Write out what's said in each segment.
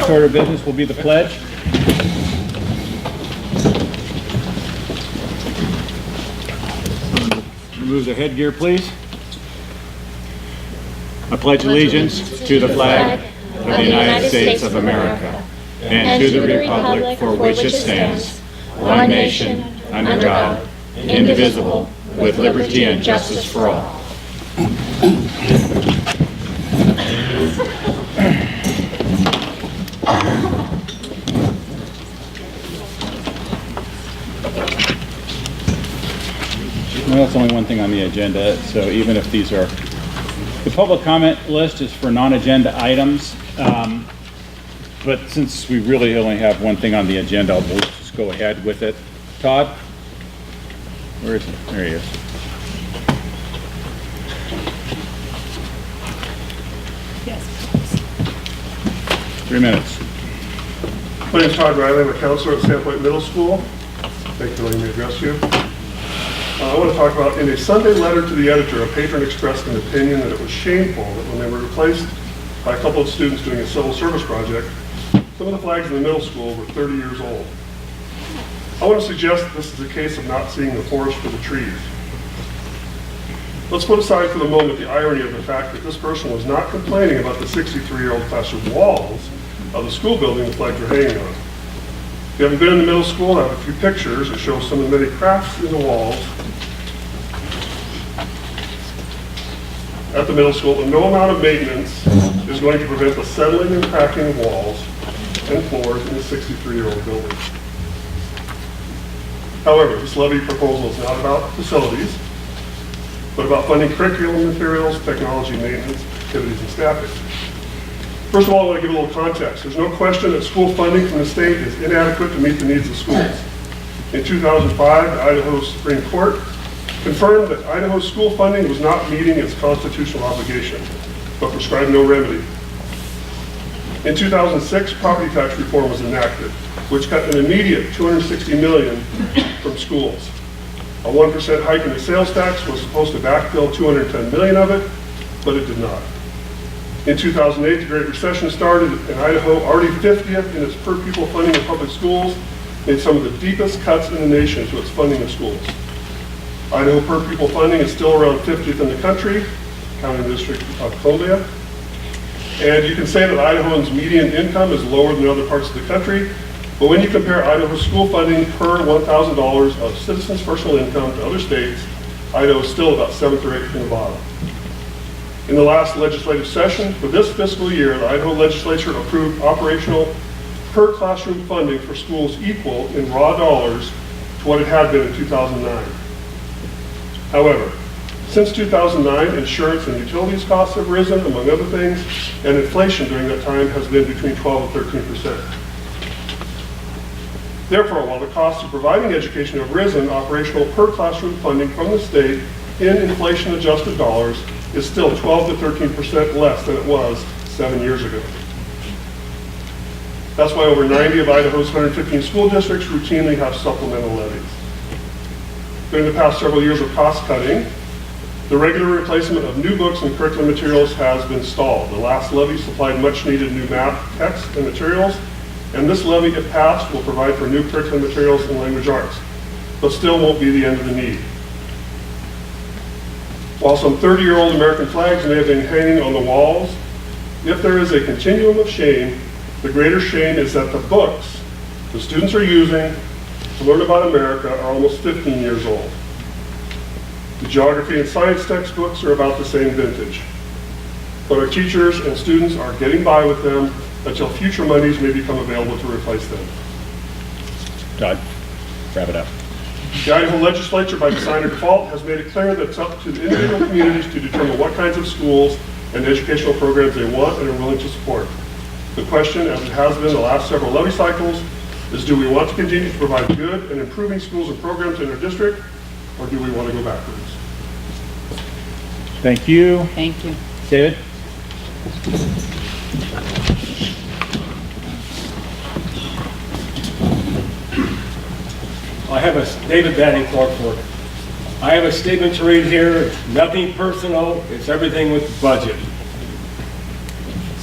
Next order of business will be the pledge. Remove the headgear, please. I pledge allegiance to the flag of the United States of America and to the republic for which it stands, one nation, under God, indivisible, with liberty and justice for all. Well, that's only one thing on the agenda, so even if these are, the public comment list is for non-agenda items, but since we really only have one thing on the agenda, we'll just go ahead with it. Todd? Where is he? There he is. Yes. 3 minutes. My name is Todd Riley. I'm a counselor at Sandpoint Middle School. Thank you for letting me address you. I want to talk about, in a Sunday letter to the editor, a patron expressed an opinion that it was shameful that when they were replaced by a couple of students doing a civil service project, some of the flags in the middle school were 30 years old. I want to suggest that this is a case of not seeing the forest for the trees. Let's put aside for the moment the irony of the fact that this person was not complaining about the 63-year-old classroom walls of the school building the flags were hanging on. If you haven't been in the middle school, I have a few pictures that show some of the many cracks in the walls at the middle school, and no amount of maintenance is going to prevent the settling and cracking of walls and floors in the 63-year-old building. However, this levy proposal is not about facilities, but about funding curriculum materials, technology maintenance, activities, and staffing. First of all, I want to give a little context. There's no question that school funding from the state is inadequate to meet the needs of schools. In 2005, the Idaho Supreme Court confirmed that Idaho's school funding was not meeting its constitutional obligation, but prescribed no remedy. In 2006, property tax reform was enacted, which cut an immediate $260 million from schools. A 1% hike in the sales tax was supposed to backfill $210 million of it, but it did not. In 2008, the Great Recession started, and Idaho, already 50th in its per pupil funding of public schools, made some of the deepest cuts in the nation to its funding of schools. Idaho per pupil funding is still around 50th in the country, counting the District of Columbia. And you can say that Idahoans' median income is lower than other parts of the country, but when you compare Idaho's school funding per $1,000 of citizens' personal income to other states, Idaho is still about 7th or 8th from the bottom. In the last legislative session for this fiscal year, the Idaho legislature approved operational per classroom funding for schools equal in raw dollars to what it had been in 2009. However, since 2009, insurance and utilities costs have risen, among other things, and inflation during that time has been between 12 and 13%. Therefore, while the costs of providing education have risen, operational per classroom funding from the state in inflation-adjusted dollars is still 12 to 13% less than it was 7 years ago. That's why over 90 of Idaho's 115 school districts routinely have supplemental levies. During the past several years of cost cutting, the regular replacement of new books and curriculum materials has been stalled. The last levy supplied much needed new math, text, and materials, and this levy, if passed, will provide for new curriculum materials in language arts, but still won't be the end of the need. While some 30-year-old American flags may have been hanging on the walls, if there is a continuum of shame, the greater shame is that the books the students are using to learn about America are almost 15 years old. The geography and science textbooks are about the same vintage, but our teachers and students are getting by with them until future monies may become available to replace them. Todd, wrap it up. The Idaho legislature, by design or default, has made it clear that it's up to the individual communities to determine what kinds of schools and educational programs they want and are willing to support. The question, as it has been the last several levy cycles, is do we want to continue to provide good and improving schools and programs in our district, or do we want to go backwards? Thank you. Thank you. David? I have a, David Banning, Clarkport. I have a statement to read here. It's nothing personal. It's everything with the budget.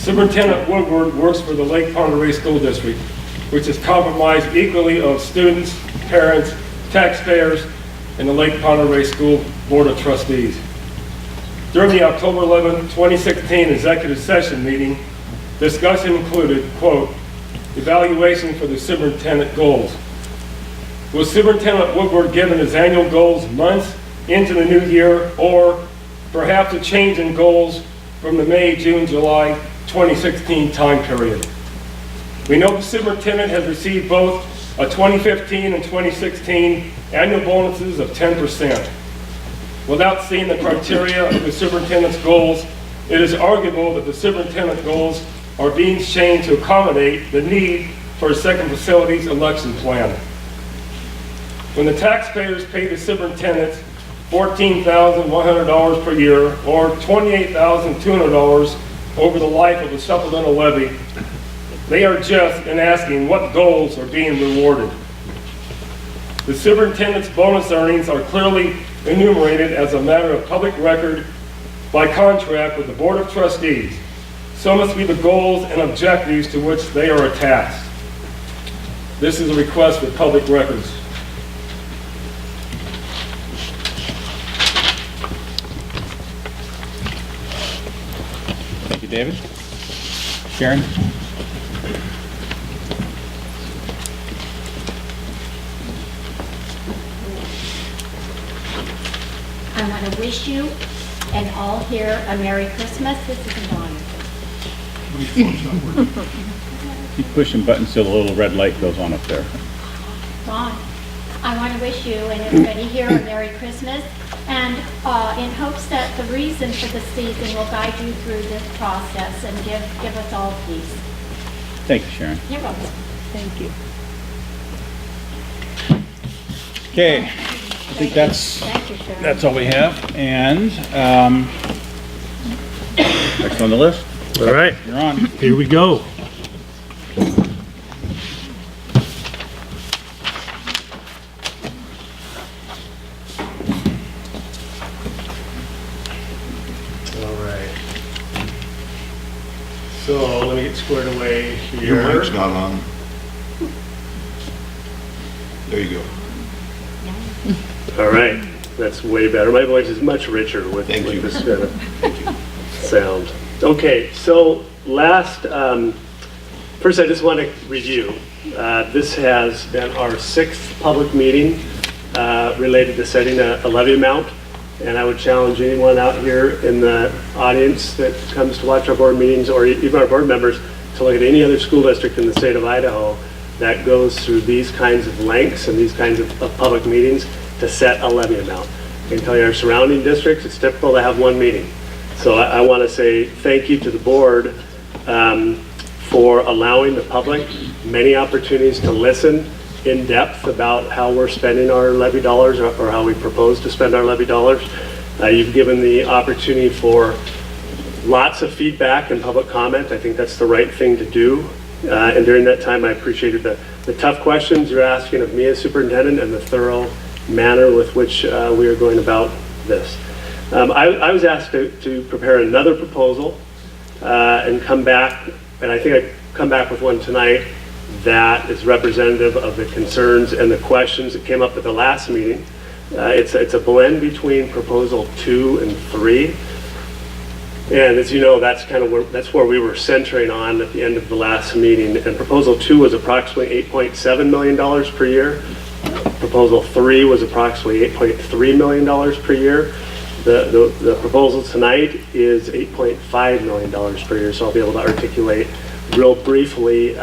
Superintendent Woodward works for the Lake Pend School District, which is comprised equally of students, parents, taxpayers, and the Lake Pend School Board of Trustees. During the October 11, 2016 executive session meeting, discussion included, quote, evaluation for the superintendent goals. Was Superintendent Woodward given his annual goals months into the new year, or perhaps a change in goals from the May, June, July 2016 time period? We know the superintendent has received both a 2015 and 2016 annual bonuses of 10%. Without seeing the criteria of the superintendent's goals, it is arguable that the superintendent goals are being changed to accommodate the need for a second facilities election plan. When the taxpayers pay the superintendent $14,100 per year or $28,200 over the life of the supplemental levy, they are just in asking what goals are being rewarded. The superintendent's bonus earnings are clearly enumerated as a matter of public record by contract with the Board of Trustees. So must be the goals and objectives to which they are attached. This is a request for public records. Thank you, David. Sharon? I want to wish you and all here a Merry Christmas. This is Yvonne. Keep pushing buttons till the little red light goes on up there. Ron, I want to wish you and everybody here a Merry Christmas, and in hopes that the reason for the season will guide you through this process and give us all peace. Thank you, Sharon. You're welcome. Thank you. Okay, I think that's Thank you, Sharon. all we have. And next on the list, All right, you're on. here we go. All right. So let me get squared away here. Your mic's not on. There you go. All right, that's way better. My voice is much richer with Thank you. this kind of sound. Okay, so first I just want to review. This has been our 6th public meeting related to setting a levy amount. And I would challenge anyone out here in the audience that comes to watch our board meetings, or even our board members, to look at any other school district in the state of Idaho that goes through these kinds of lengths and these kinds of public meetings to set a levy amount. I can tell you our surrounding districts, it's typical to have one meeting. So I want to say thank you to the board for allowing the public many opportunities to listen in depth about how we're spending our levy dollars, or how we propose to spend our levy dollars. You've given the opportunity for lots of feedback and public comment. I think that's the right thing to do. And during that time, I appreciated the tough questions you're asking of me as superintendent and the thorough manner with which we are going about this. I was asked to prepare another proposal and come back, and I think I come back with one tonight that is representative of the concerns and the questions that came up at the last meeting. It's a blend between proposal 2 and 3. And as you know, that's where we were centering on at the end of the last meeting. And proposal 2 was approximately $8.7 million per year. Proposal 3 was approximately $8.3 million per year. The proposal tonight is $8.5 million per year. So I'll be able to articulate real briefly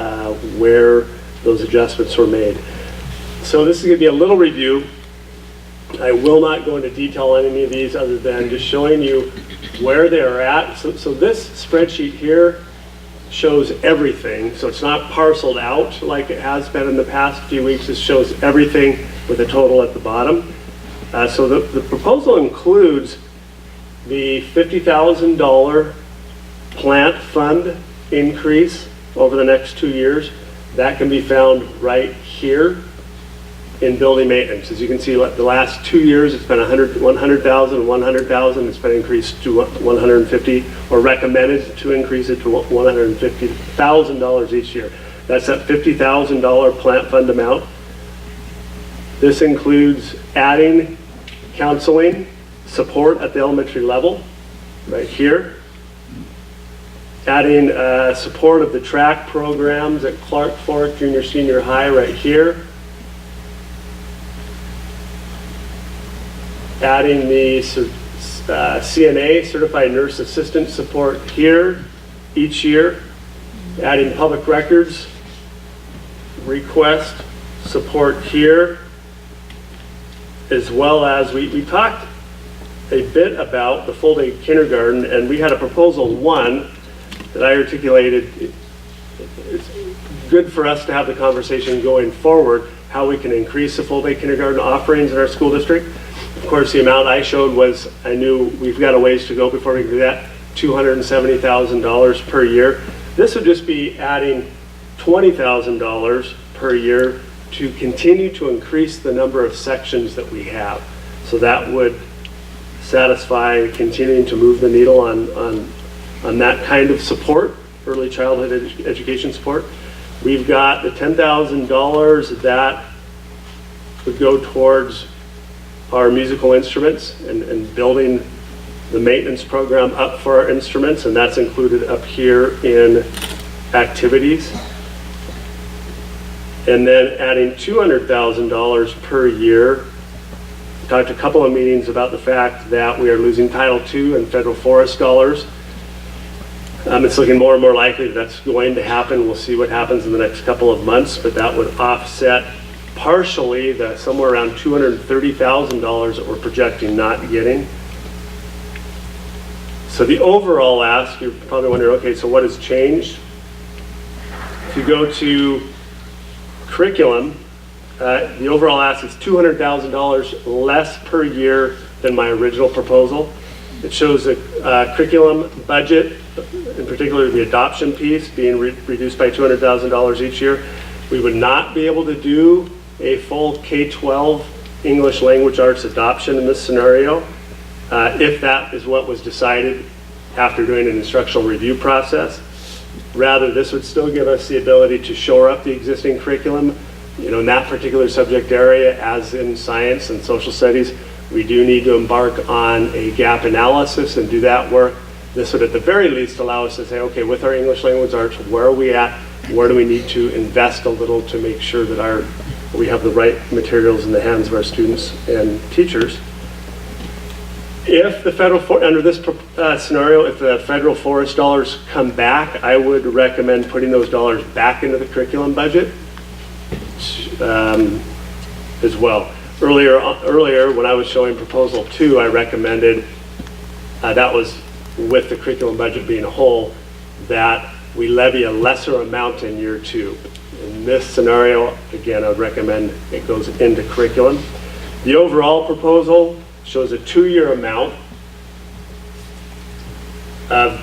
where those adjustments were made. So this is going to be a little review. I will not go into detail on any of these other than just showing you where they are at. So this spreadsheet here shows everything. So it's not parceled out like it has been in the past few weeks. It shows everything with a total at the bottom. So the proposal includes the $50,000 plant fund increase over the next 2 years. That can be found right here. in building maintenance. As you can see, the last 2 years, it's been 100,000, 100,000. It's been increased to 150, or recommended to increase it to $150,000 each year. That's that $50,000 plant fund amount. This includes adding counseling support at the elementary level, right here. Adding support of the track programs at Clark Fork Junior Senior High right here. Adding the CNA, Certified Nurse Assistant support here each year. Adding public records request support here. As well as we talked a bit about the full day kindergarten, and we had a proposal 1 that I articulated. It's good for us to have the conversation going forward, how we can increase the full day kindergarten offerings in our school district. Of course, the amount I showed was, I knew we've got a ways to go before we can do that, $270,000 per year. This would just be adding $20,000 per year to continue to increase the number of sections that we have. So that would satisfy continuing to move the needle on that kind of support, early childhood education support. We've got the $10,000 that would go towards our musical instruments and building the maintenance program up for our instruments, and that's included up here in activities. And then adding $200,000 per year. We talked a couple of meetings about the fact that we are losing Title II and federal forest dollars. It's looking more and more likely that that's going to happen. We'll see what happens in the next couple of months, but that would offset partially the somewhere around $230,000 that we're projecting not getting. So the overall ask, you're probably wondering, okay, so what has changed? If you go to curriculum, the overall ask is $200,000 less per year than my original proposal. It shows the curriculum budget, in particular the adoption piece, being reduced by $200,000 each year. We would not be able to do a full K-12 English language arts adoption in this scenario, if that is what was decided after doing an instructional review process. Rather, this would still give us the ability to shore up the existing curriculum. You know, in that particular subject area, as in science and social studies, we do need to embark on a gap analysis and do that work. This would at the very least allow us to say, okay, with our English language arts, where are we at? Where do we need to invest a little to make sure that we have the right materials in the hands of our students and teachers? If the under this scenario, if the federal forest dollars come back, I would recommend putting those dollars back into the curriculum budget as well. Earlier, when I was showing proposal 2, I recommended, that was with the curriculum budget being a whole, that we levy a lesser amount in year 2. In this scenario, again, I would recommend it goes into curriculum. The overall proposal shows a 2-year amount of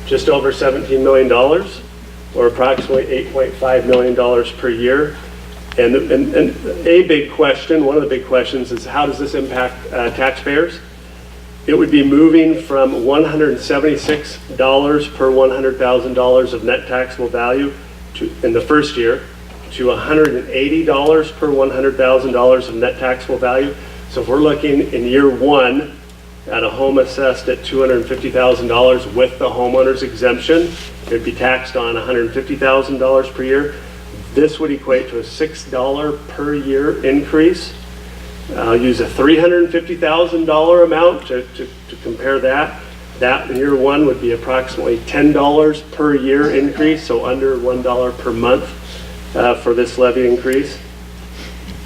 just over $17 million, or approximately $8.5 million per year. And a big question, one of the big questions, is how does this impact taxpayers? It would be moving from $176 per $100,000 of net taxable value in the first year to $180 per $100,000 of net taxable value. So if we're looking in year 1 at a home assessed at $250,000 with the homeowner's exemption, it'd be taxed on $150,000 per year. This would equate to a $6 per year increase. I'll use a $350,000 amount to compare that. That in year 1 would be approximately $10 per year increase, so under $1 per month for this levy increase.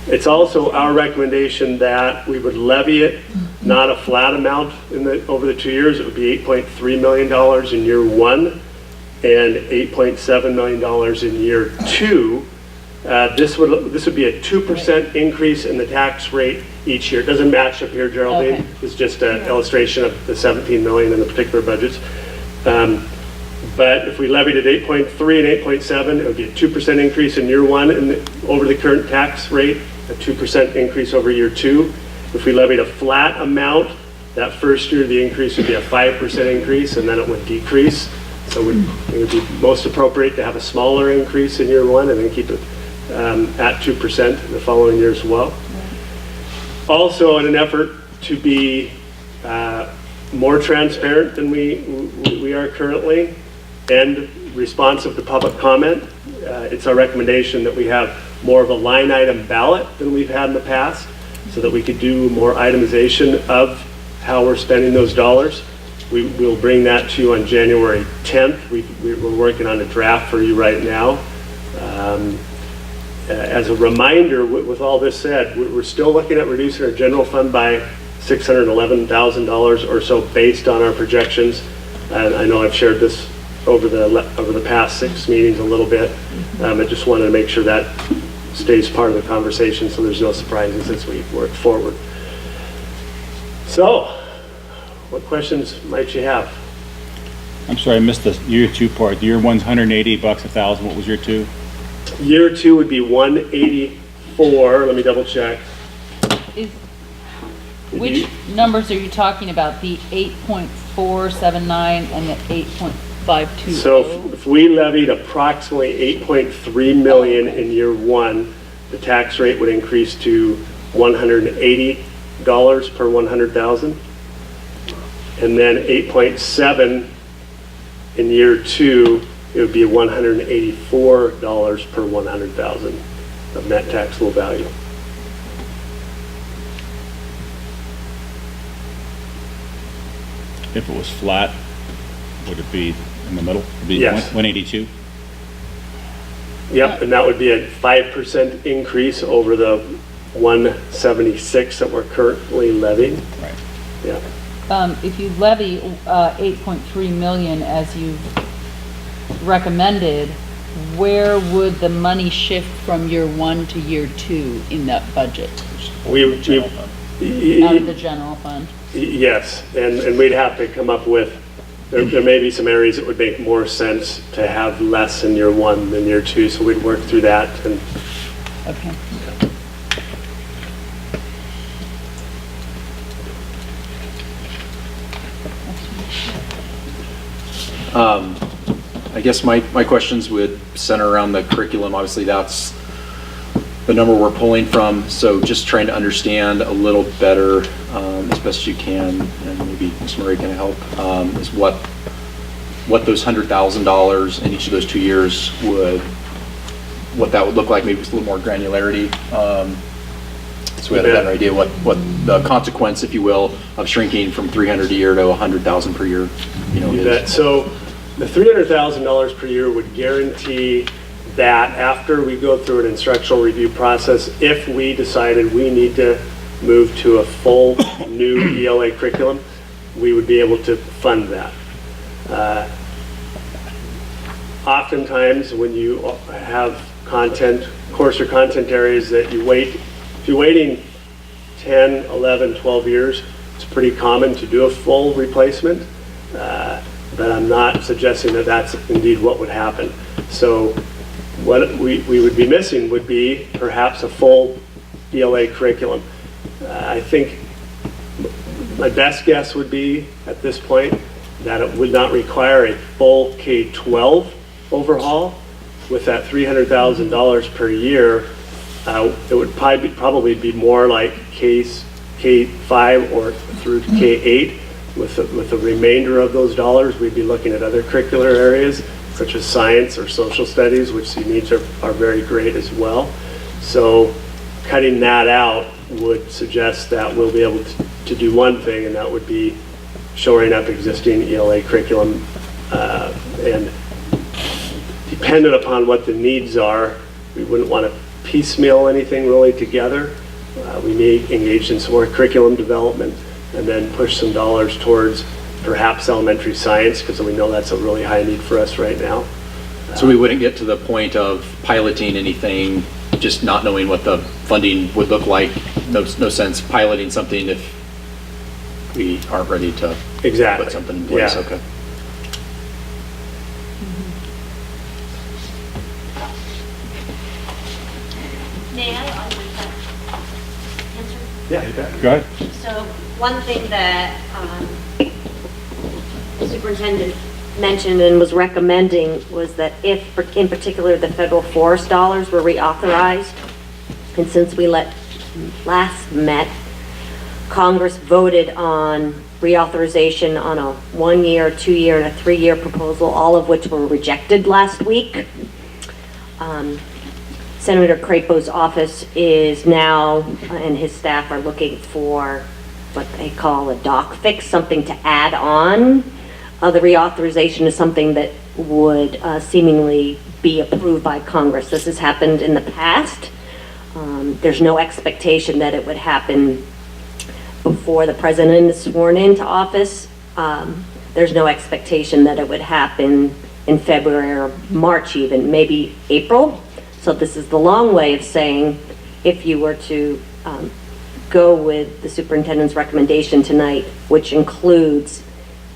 It's also our recommendation that we would levy it, not a flat amount over the 2 years. It would be $8.3 million in year 1 and $8.7 million in year 2. This would be a 2% increase in the tax rate each year. It doesn't match up here, Geraldine. Okay. It's just an illustration of the 17 million in the particular budgets. But if we levied at 8.3 and 8.7, it would be a 2% increase in year 1 over the current tax rate, a 2% increase over year 2. If we levied a flat amount, that first year the increase would be a 5% increase, and then it would decrease. So it would be most appropriate to have a smaller increase in year 1 and then keep it at 2% the following year as well. Also, in an effort to be more transparent than we are currently and responsive to public comment, it's our recommendation that we have more of a line item ballot than we've had in the past, so that we could do more itemization of how we're spending those dollars. We'll bring that to you on January 10th. We're working on a draft for you right now. As a reminder, with all this said, we're still looking at reducing our general fund by $611,000 or so based on our projections. And I know I've shared this over the past 6 meetings a little bit. I just wanted to make sure that stays part of the conversation so there's no surprises as we work forward. So, what questions might you have? I'm sorry, I missed the year 2 part. Year 1's $180 $1,000. What was year 2? Year 2 would be 184. Let me double check. Which numbers are you talking about? The 8.479 and the 8.520? So if we levied approximately 8.3 million in year 1, the tax rate would increase to $180 per 100,000. And then 8.7 in year 2, it would be $184 per 100,000 of net taxable value. If it was flat, would it be in the middle? Would it be Yes. 182? Yep, and that would be a 5% increase over the 176 that we're currently levying. Right. Yeah. If you levy 8.3 million as you've recommended, where would the money shift from year 1 to year 2 in that budget? General fund. Out of the general fund? Yes, and we'd have to come up with, there may be some areas that would make more sense to have less in year 1 than year 2, so we'd work through that. And Okay. I guess my questions would center around the curriculum. Obviously, that's the number we're pulling from. So just trying to understand a little better, as best you can, and maybe Ms. Murray can help, is what those $100,000 in each of those 2 years what that would look like, maybe with a little more granularity. So we had a better idea what the consequence, if you will, of shrinking from 300 a year to 100,000 per year, is. so the $300,000 per year would guarantee that after we go through an instructional review process, if we decided we need to move to a full new ELA curriculum, we would be able to fund that. Oftentimes when you have course or content areas that if you're waiting 10, 11, 12 years, it's pretty common to do a full replacement, but I'm not suggesting that that's indeed what would happen. So what we would be missing would be perhaps a full ELA curriculum. I think my best guess would be at this point that it would not require a full K-12 overhaul. With that $300,000 per year, it would probably be more like K-5 or through to K-8. With the remainder of those dollars, we'd be looking at other curricular areas such as science or social studies, which the needs are very great as well. So cutting that out would suggest that we'll be able to do one thing, and that would be shoring up existing ELA curriculum, and dependent upon what the needs are, we wouldn't want to piecemeal anything really together. We may engage in some more curriculum development and then push some dollars towards perhaps elementary science, because we know that's a really high need for us right now. So we wouldn't get to the point of piloting anything, just not knowing what the funding would look like. No sense piloting something if we aren't ready to Exactly. put something in place. Yeah. Okay. May I? Yeah, you bet. Go ahead. So one thing that the superintendent mentioned and was recommending was that if, in particular, the federal forest dollars were reauthorized, and since we last met, Congress voted on reauthorization on a 1-year, 2-year, and a 3-year proposal, all of which were rejected last week. Senator Crapo's office is now, and his staff are looking for what they call a doc fix, something to add on. The reauthorization is something that would seemingly be approved by Congress. This has happened in the past. There's no expectation that it would happen before the president is sworn into office. There's no expectation that it would happen in February or March even, maybe April. So this is the long way of saying, if you were to go with the superintendent's recommendation tonight, which includes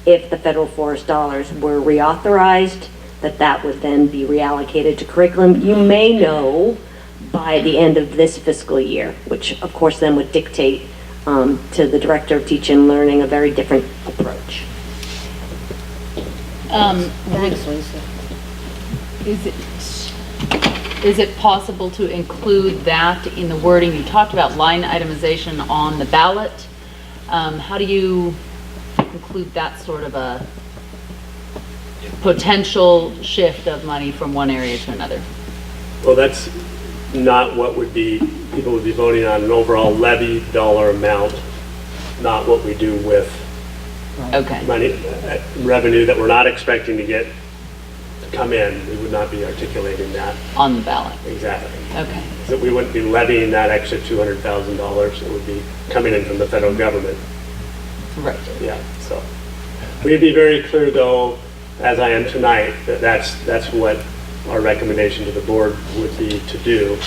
if the federal forest dollars were reauthorized, that would then be reallocated to curriculum. You may know by the end of this fiscal year, which of course then would dictate to the director of teaching and learning a very different approach. Thanks, Lisa. Is it possible to include that in the wording? You talked about line itemization on the ballot. How do you include that sort of a potential shift of money from one area to another? Well, that's not what people would be voting on, an overall levy dollar amount, not what we do with Okay. money, revenue that we're not expecting to come in. We would not be articulating that On the ballot. exactly. Okay. So we wouldn't be levying that extra $200,000. It would be coming in from the federal government. Right. Yeah, so we'd be very clear though, as I am tonight, that that's what our recommendation to the board would be to do.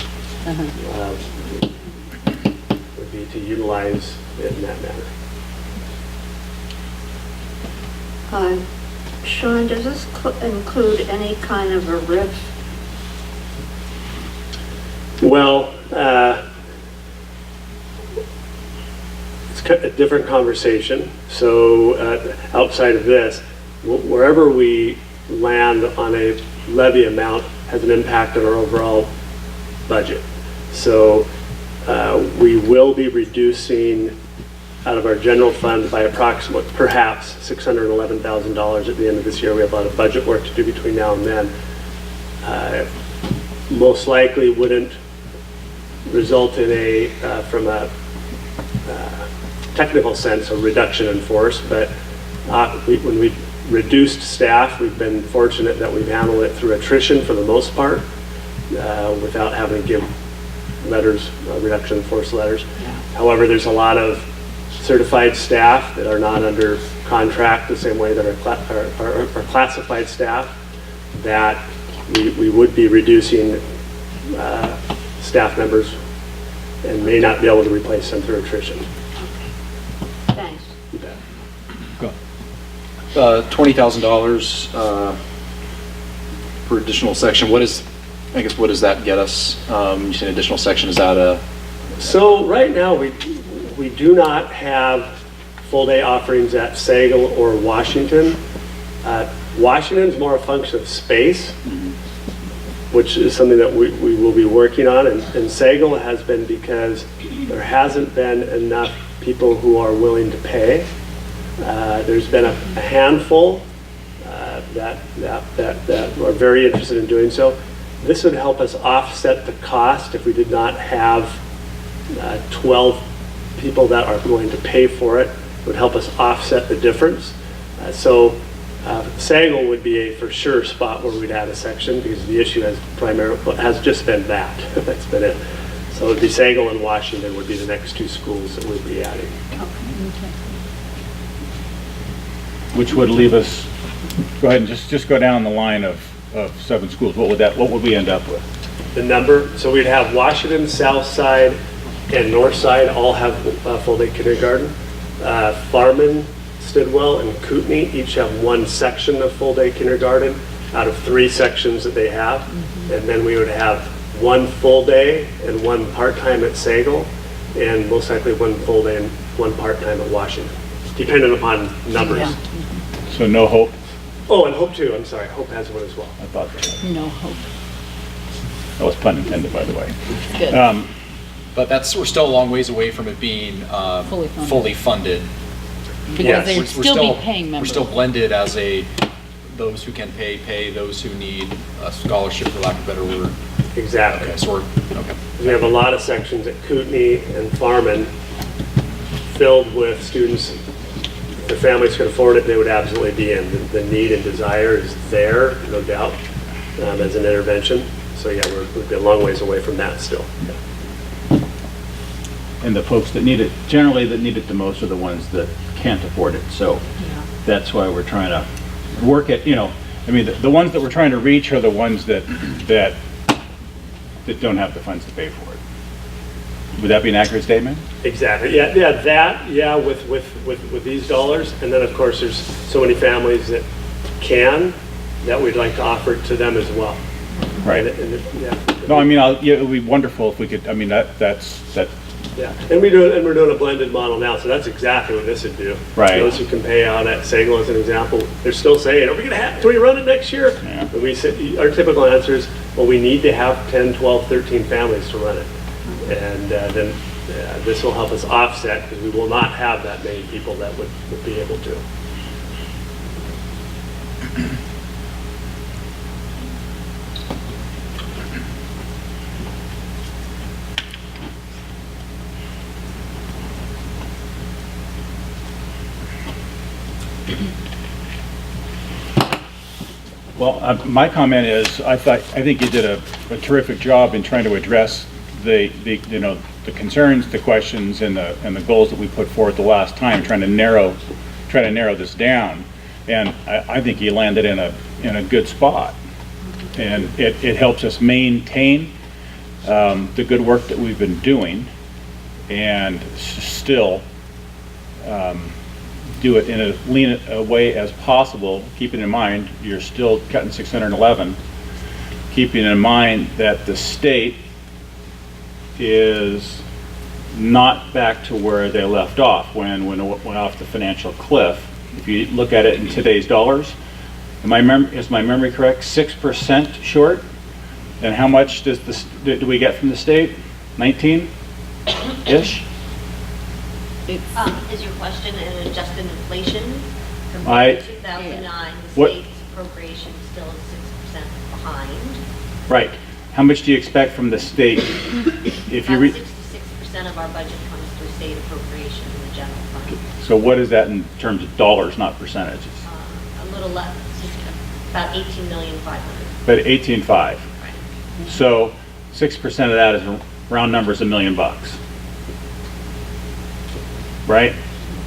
Would be to utilize it in that manner. Sean, does this include any kind of a RIF? Well, it's a different conversation. So outside of this, wherever we land on a levy amount has an impact on our overall budget. So we will be reducing out of our general fund by approximately, perhaps $611,000 at the end of this year. We have a lot of budget work to do between now and then. Most likely wouldn't result in from a technical sense, a reduction in force, but when we reduced staff, we've been fortunate that we've handled it through attrition for the most part, without having to give letters, reduction in force letters. However, there's a lot of certified staff that are not under contract the same way that are classified staff, that we would be reducing staff members and may not be able to replace them through attrition. Thanks. You bet. $20,000 for additional section. What does that get us? You say an additional section, is that a? So right now, we do not have full-day offerings at Sagal or Washington. Washington's more a function of space, which is something that we will be working on, and Sagal has been because there hasn't been enough people who are willing to pay. There's been a handful that are very interested in doing so. This would help us offset the cost if we did not have 12 people that are going to pay for it. It would help us offset the difference. Sagal would be a for sure spot where we'd add a section, because the issue has just been that. That's been it. So it'd be Sagal and Washington would be the next two schools that we'd be adding. Which would leave us, go ahead and just go down the line of 7 schools. What would we end up with? The number, so we'd have Washington, South Side, and North Side all have full-day kindergarten. Farman, Stidwell, and Kootenai each have one section of full-day kindergarten out of 3 sections that they have. And then we would have one full day and one part-time at Sagal. and most likely one full day and one part-time at Washington, depending upon numbers. Yeah. So no hope? Oh, and Hope too, I'm sorry, Hope has one as well. I thought that. No hope. That was pun intended, by the way. Good. But we're still a long ways away from it being Fully funded. Because Yes. they'd We're still still- be paying members. We're still blended as those who can pay, those who need a scholarship, for lack of a better word. Exactly. Okay, so okay. We have a lot of sections at Kootenai and Farman filled with students. If their families could afford it, they would absolutely be in. The need and desire is there, no doubt, as an intervention. So yeah, we'd be a long ways away from that still. And the folks that need it, generally that need it the most are the ones that can't afford it. So that's why we're trying to work at, I mean, the ones that we're trying to reach are the ones that don't have the funds to pay for it. Would that be an accurate statement? Exactly. With these dollars, and then of course there's so many families that we'd like to offer to them as well. Right. Yeah. No, I mean, it would be wonderful if we could, I mean, that's. Yeah, and we're doing a blended model now, so that's exactly what this would do. Right. Those who can pay out at Sagal as an example, they're still saying, are we gonna have, do we run it next year? Yeah. And we said, our typical answer is, well, we need to have 10, 12, 13 families to run it. And then this will help us offset, because we will not have that many people that would be able to. Well, my comment is, I think you did a terrific job in trying to address the concerns, the questions, and the goals that we put forward the last time, trying to narrow this down. And I think you landed in a good spot. And it helps us maintain the good work that we've been doing, and still do it in as lean a way as possible, keeping in mind you're still cutting 611, keeping in mind that the state is not back to where they left off when it went off the financial cliff. If you look at it in today's dollars, is my memory correct? 6% short? And how much do we get from the state? 19-ish? Is your question an adjusted inflation? I- Compared to 2009, the What- state's appropriation is still 6% behind. Right. How much do you expect from the state? If you About read, 66% of our budget comes through state appropriation in the general fund. so what is that in terms of dollars, not percentages? A little less, about 18,500,000. But 18.5. So 6% of that is round numbers $1 million. Right?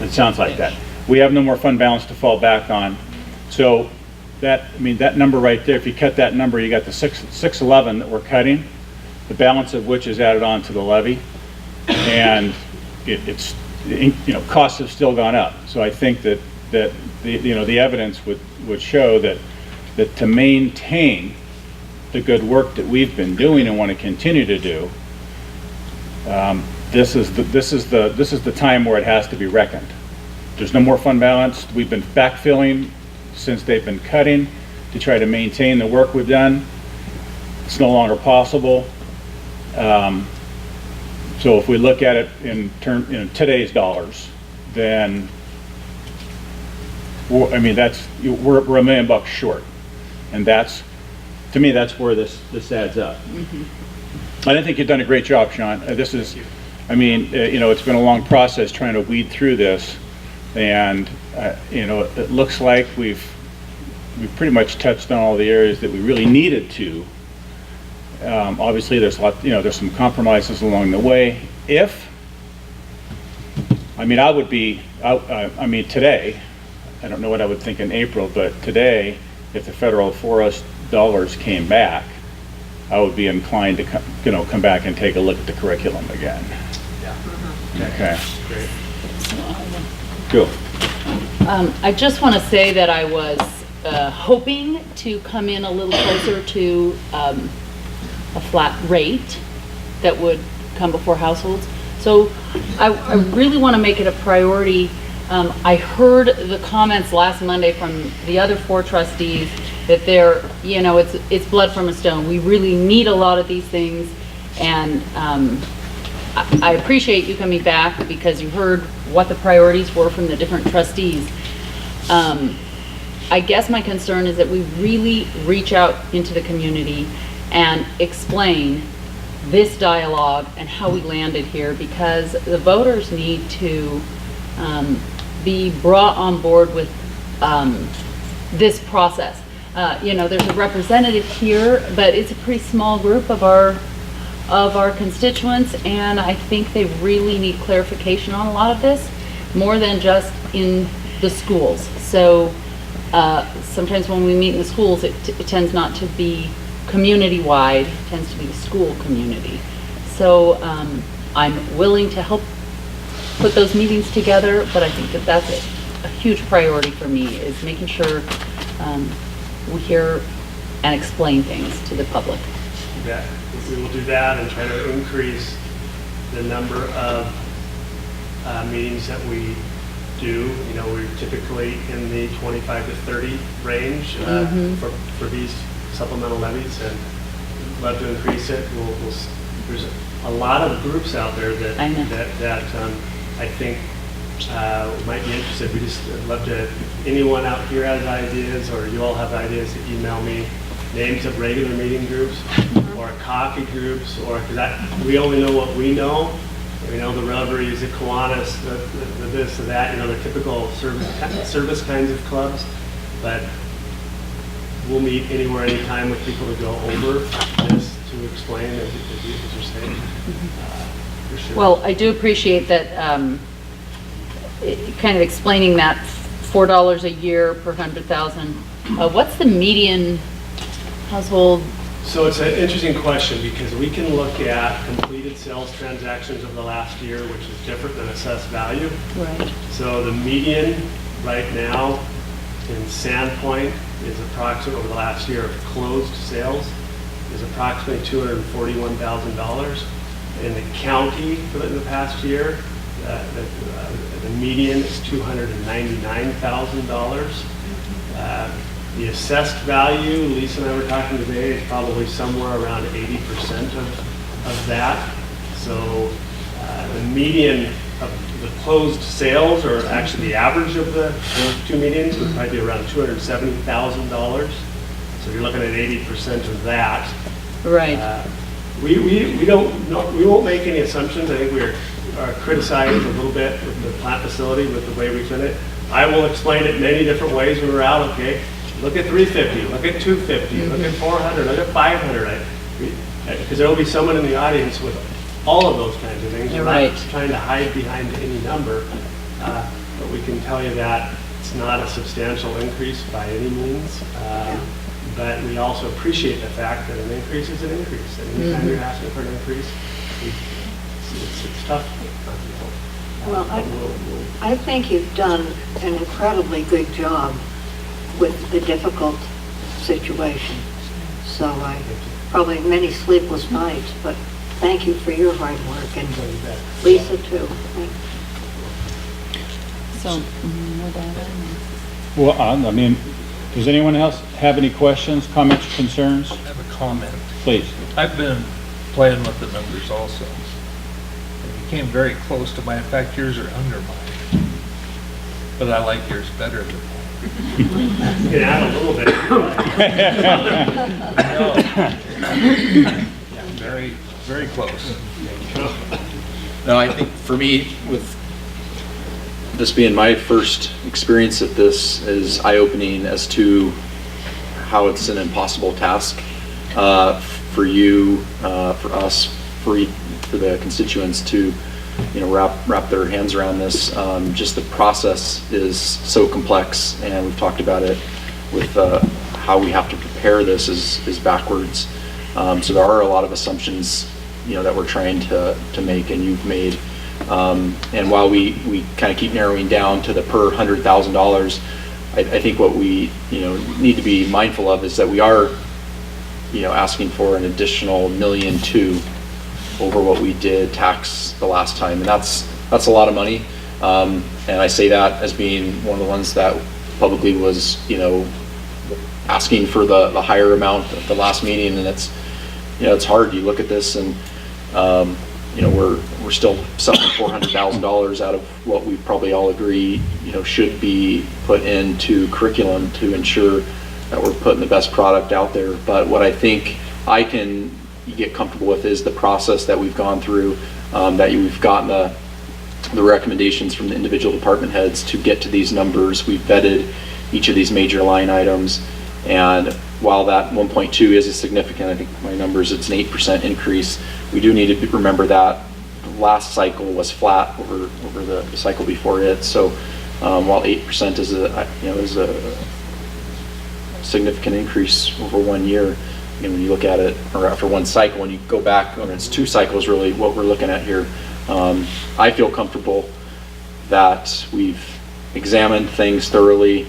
It sounds like that. We have no more fund balance to fall back on. So that number right there, if you cut that number, you got the 611 that we're cutting, the balance of which is added on to the levy. And it's costs have still gone up. So I think that the evidence would show that to maintain the good work that we've been doing and want to continue to do, this is the time where it has to be reckoned. There's no more fund balance. We've been backfilling since they've been cutting to try to maintain the work we've done. It's no longer possible. So if we look at it in today's dollars, then we're $1 million short, and to me that's where this adds up. I think you've done a great job, Sean. It's been a long process trying to weed through this, and it looks like we've pretty much touched on all the areas that we really needed to. Obviously, there's some compromises along the way. Today, I don't know what I would think in April, but today, if the federal forest dollars came back, I would be inclined to come back and take a look at the curriculum again. Yeah. Okay. Great. Cool. I just want to say that I was hoping to come in a little closer to a flat rate that would come before households. So I really want to make it a priority. I heard the comments last Monday from the other 4 trustees that they're, you know, it's blood from a stone. We really need a lot of these things, and I appreciate you coming back because you heard what the priorities were from the different trustees. I guess my concern is that we really reach out into the community and explain this dialogue and how we landed here, because the voters need to be brought on board with this process. You know, there's a representative here, but it's a pretty small group of our constituents, and I think they really need clarification on a lot of this, more than just in the schools. So sometimes when we meet in the schools, it tends not to be community-wide, it tends to be the school community. So I'm willing to help put those meetings together, but I think that that's a huge priority for me, is making sure we hear and explain things to the public. that we will do that and try to increase the number of meetings that we do. You know, we're typically in the 25 to 30 range for these supplemental levies, and love to increase it. There's a lot of groups out there that I think might be interested. We just love to, if anyone out here has ideas, or you all have ideas, to email me names of regular meeting groups or coffee groups, or because we only know what we know. We know the Rotaries, the Kiwanis, the this, the that, you know, the typical service kinds of clubs. But we'll meet anywhere, anytime with people to go over this, to explain, as you're saying. For sure. Well, I do appreciate that, kind of explaining that $4 a year per 100,000. What's the median household? So it's an interesting question, because we can look at completed sales transactions of the last year, which is different than assessed value. Right. So the median right now in Sandpoint is approximately, over the last year of closed sales, is approximately $241,000. In the county for the past year, the median is $299,000. The assessed value, Lisa and I were talking today, is probably somewhere around 80% of that. So the median of the closed sales, or actually the average of the two medians, would probably be around $270,000. So you're looking at 80% of that. Right. We won't make any assumptions. I think we are criticized a little bit with the plant facility, with the way we've done it. I will explain it many different ways when we're out. Okay, look at 350, look at 250, look at 400, look at 500. Because there will be someone in the audience with all of those kinds of things. You're We're right. not trying to hide behind any number, but we can tell you that it's not a substantial increase by any means. But we also appreciate the fact that an increase is an increase. And anytime you're asking for an increase, it's tough. Well, I think you've done an incredibly good job with the difficult situation. So I probably many sleepless nights, but thank you for your hard work, and Lisa too. So, Well, I mean, does anyone else have any questions, comments, concerns? I have a comment. Please. I've been playing with the numbers also. And you came very close to mine. In fact, yours are under mine. But I like yours better than mine. You can add a little bit. Yeah, very, very close. No, I think for me, with this being my first experience at this, is eye-opening as to how it's an impossible task for you, for us, for the constituents to, you know, wrap their hands around this. Just the process is so complex, and we've talked about it with how we have to prepare this is backwards. So there are a lot of assumptions, you know, that we're trying to make, and you've made. And while we kind of keep narrowing down to the per $100,000, I think what we, you know, need to be mindful of is that we are, you know, asking for an additional $1.2 million over what we did tax the last time, and that's a lot of money. And I say that as being one of the ones that publicly was, asking for the higher amount at the last meeting, and it's hard. You look at this and, we're still sucking $400,000 out of what we probably all agree, should be put into curriculum to ensure that we're putting the best product out there. But what I think I can get comfortable with is the process that we've gone through, that we've gotten the recommendations from the individual department heads to get to these numbers. We've vetted each of these major line items, and while that 1.2 is a significant, I think my numbers, it's an 8% increase. We do need to remember that the last cycle was flat over the cycle before it. So while 8% is a significant increase over 1 year, when you look at it, or after one cycle, when you go back, or it's 2 cycles really what we're looking at here, I feel comfortable that we've examined things thoroughly.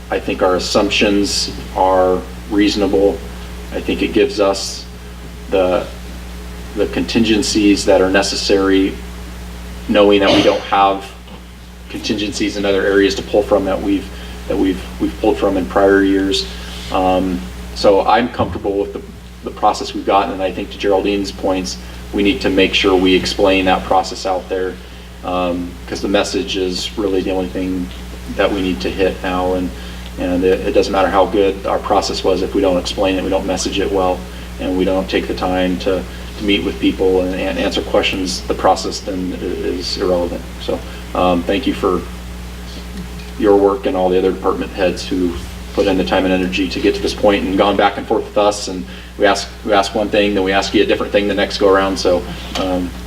I think our assumptions are reasonable. I think it gives us the contingencies that are necessary, knowing that we don't have contingencies in other areas to pull from that we've pulled from in prior years. So I'm comfortable with the process we've gotten, and I think to Geraldine's points, we need to make sure we explain that process out there, because the message is really the only thing that we need to hit now, and it doesn't matter how good our process was if we don't explain it, we don't message it well, and we don't take the time to meet with people and answer questions. The process then is irrelevant. So thank you for your work and all the other department heads who put in the time and energy to get to this point and gone back and forth with us, and we ask one thing, then we ask you a different thing the next go around. So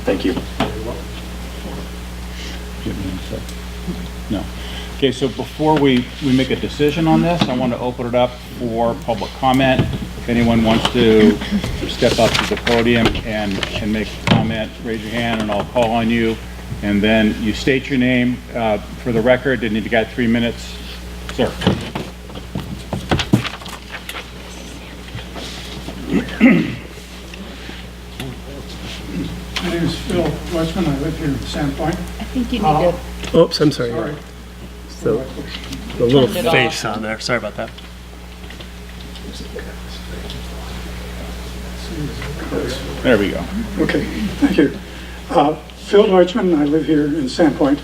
thank you. No. Okay, so before we make a decision on this, I want to open it up for public comment. If anyone wants to step up to the podium and make a comment, raise your hand and I'll call on you. And then you state your name for the record, and if you got 3 minutes, sir. My name is Phil Westman. I live here in Sandpoint. I think you need to. Oops, I'm sorry. Sorry. So, the little Turned it off. face on there, sorry about that. There we go. Okay, thank you. Phil Deutschman, I live here in Sandpoint.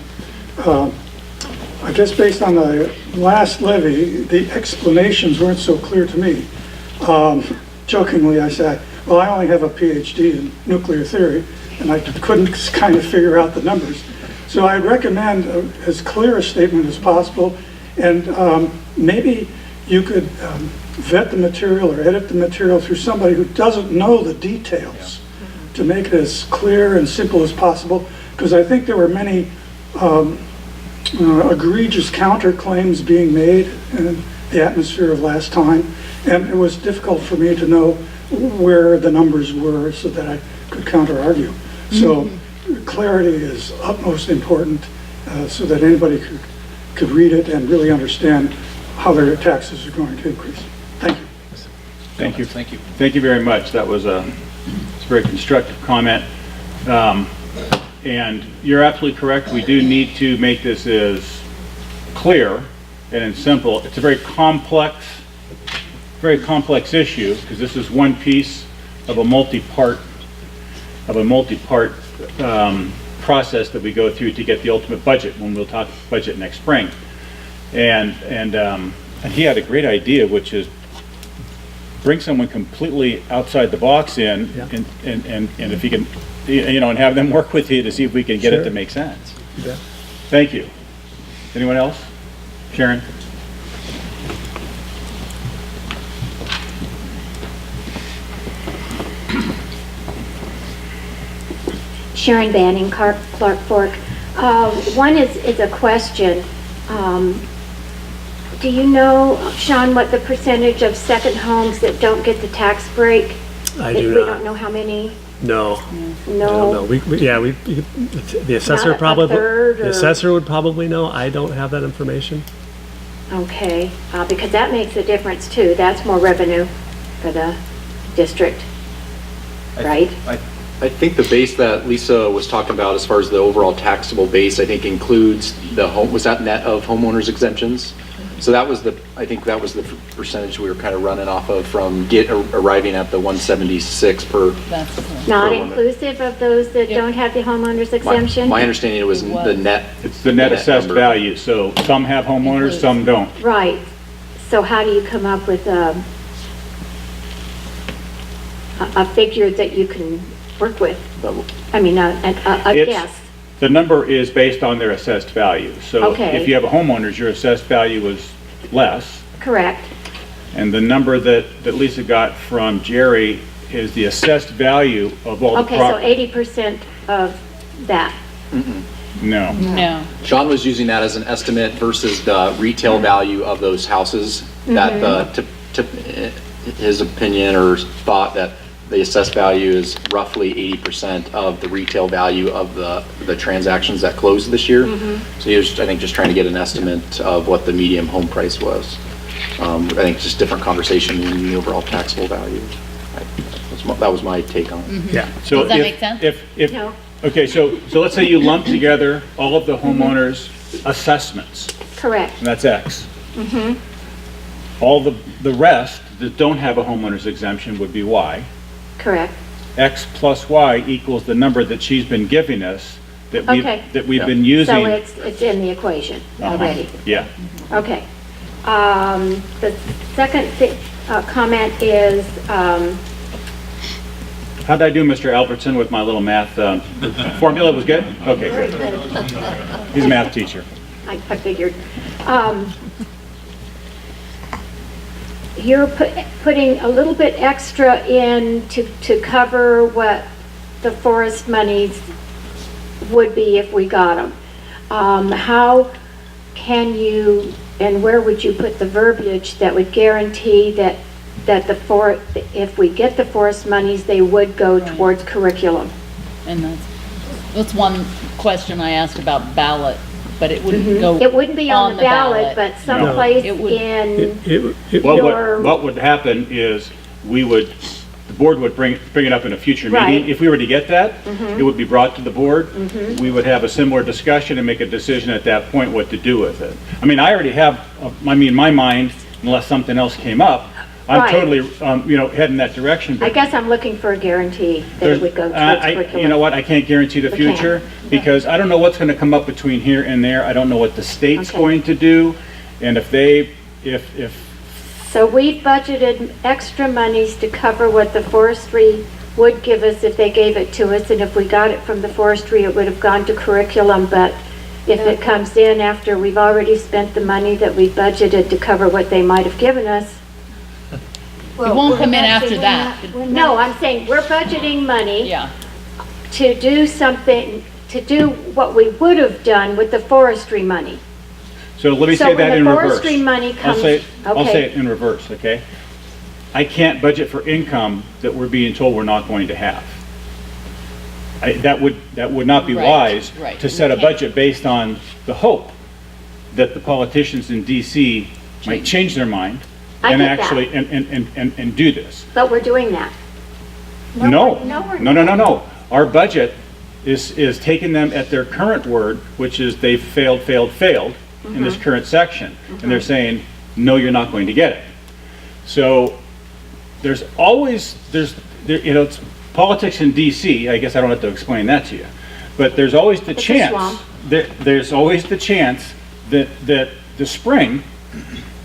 I guess based on the last levy, the explanations weren't so clear to me. Jokingly, I said, well, I only have a PhD in nuclear theory, and I couldn't kind of figure out the numbers. So I'd recommend as clear a statement as possible, and maybe you could vet the material or edit the material through somebody who doesn't know the details to make it as clear and simple as possible, because I think there were many egregious counterclaims being made in the atmosphere of last time, and it was difficult for me to know where the numbers were so that I could counter-argue. So clarity is utmost important, so that anybody could read it and really understand how their taxes are going to increase. Thank you. Thank you. Thank you. Thank you very much. That was a very constructive comment. And you're absolutely correct. We do need to make this as clear and simple. It's a very complex issue, because this is one piece of a multi-part process that we go through to get the ultimate budget when we'll talk budget next spring. And he had a great idea, which is bring someone completely outside the box in, and if he can, and have them work with you to see if we can get it to make sense. Yeah. Thank you. Anyone else? Sharon? Sharon Banning, Clark Fork. One is a question. Do you know, Sean, what the percentage of second homes that don't get the tax break? I do We not. don't know how many? No. No. I don't know. The assessor Not a probably, third, the or- assessor would probably know. I don't have that information. Okay, because that makes a difference too. That's more revenue for the district, right? I think the base that Lisa was talking about as far as the overall taxable base, I think includes the home, was that net of homeowners exemptions? So that was I think that was the percentage we were kind of running off of from arriving at the 176 per. Not per inclusive of those that don't have the homeowner's exemption? My understanding it was the net. It's the net assessed number. value, so some have homeowners, some don't. Right. So how do you come up with a figure that you can work with? I mean, a It's- guess. The number is based on their assessed value. So Okay. if you have a homeowner's, your assessed value is less. Correct. And the number that Lisa got from Jerry is the assessed value of all the Okay, so property. 80% of that. No. No. John was using that as an estimate versus the retail value of those houses that his opinion or thought that the assessed value is roughly 80% of the retail value of the transactions that closed this year. So he was, I think, just trying to get an estimate of what the median home price was. I think just different conversation in the overall taxable value. That was my take on it. Yeah. So Does that if- make sense? If, No. okay, so let's say you lump together all of the homeowners' assessments, Correct. and that's X. All the rest that don't have a homeowner's exemption would be Y. Correct. X plus Y equals the number that she's been giving us, that Okay. we've been using. So it's in the equation already. Yeah. Okay. The second comment is, How'd I do, Mr. Albertson, with my little math formula? Was good? Okay, good. He's a math teacher. I figured. You're putting a little bit extra in to cover what the forest monies would be if we got them. How can you, and where would you put the verbiage that would guarantee that if we get the forest monies, they would go towards curriculum? And that's one question I asked about ballot, but it wouldn't go It wouldn't be on the ballot, but someplace It would- in What would happen is the board would bring it up in a future meeting. Right. If we were to get that, it would be brought to the board. We would have a similar discussion and make a decision at that point what to do with it. I mean, I already have, in my mind, unless something else came up, I'm Right. totally, heading that direction. I but guess I'm looking for a guarantee that it would go towards curriculum. You know what, I can't guarantee the We can't. future, because I don't know what's gonna come up between here and there. I don't know what the state's Okay. going to do, and if So we've budgeted extra monies to cover what the forestry would give us if they gave it to us, and if we got it from the forestry, it would have gone to curriculum, but if it comes in after we've already spent the money that we budgeted to cover what they might have given us. It won't come in after that. No, I'm saying we're budgeting money Yeah. to do something, to do what we would have done with the forestry money. So let me So say when that the in reverse. forestry money I'll comes- say okay. it in reverse, okay? I can't budget for income that we're being told we're not going to have. That would not be Right, wise right. to set a budget based on the hope that the politicians in DC might change their mind I and get that. actually, and do this. But we're doing that. No, we're no. Our budget is taking them at their current word, which is they've failed in this current section. And they're saying, no, you're not going to get it. So there's always, it's politics in DC, I guess I don't have to explain that to you. But there's always the It's a chance, swamp. there's always the chance that the spring,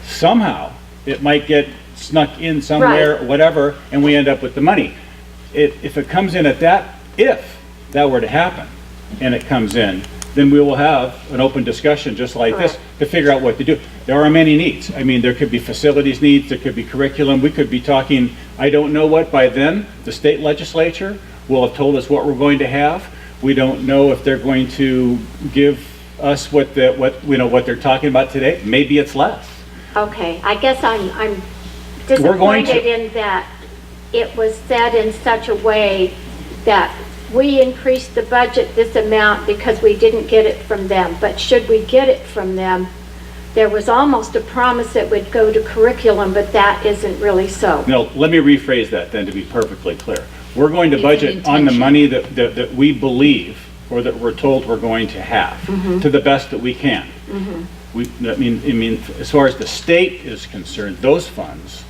somehow, it might get snuck in somewhere, Right. whatever, and we end up with the money. If it comes in at that, if that were to happen, and it comes in, then we will have an open discussion just like this Correct. to figure out what to do. There are many needs. I mean, there could be facilities needs, there could be curriculum, we could be talking, I don't know what by then, the state legislature will have told us what we're going to have. We don't know if they're going to give us what they're talking about today. Maybe it's less. Okay, I guess I'm We're going to- disappointed in that it was said in such a way that we increased the budget this amount because we didn't get it from them. But should we get it from them, there was almost a promise it would go to curriculum, but that isn't really so. No, let me rephrase that then to be perfectly clear. We're going to It's an budget on the intention. money that we believe, or that we're told we're going to have, to the best that we can. I mean, as far as the state is concerned, those funds,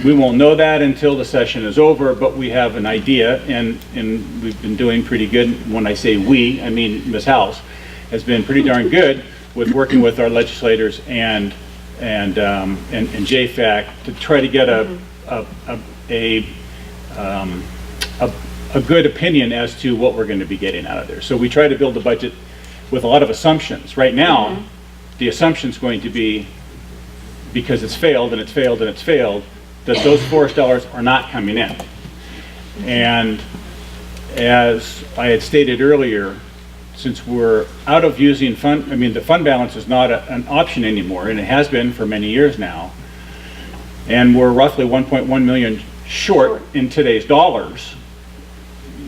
we won't know that until the session is over, but we have an idea, and we've been doing pretty good. When I say we, I mean Ms. House has been pretty darn good with working with our legislators and JFAC to try to get a good opinion as to what we're going to be getting out of there. So we try to build a budget with a lot of assumptions. Right now, the assumption's going to be, because it's failed and it's failed and it's failed, that those forest dollars are not coming in. And as I had stated earlier, since we're out of using fund, I mean, the fund balance is not an option anymore, and it has been for many years now. And we're roughly 1.1 million short in today's dollars.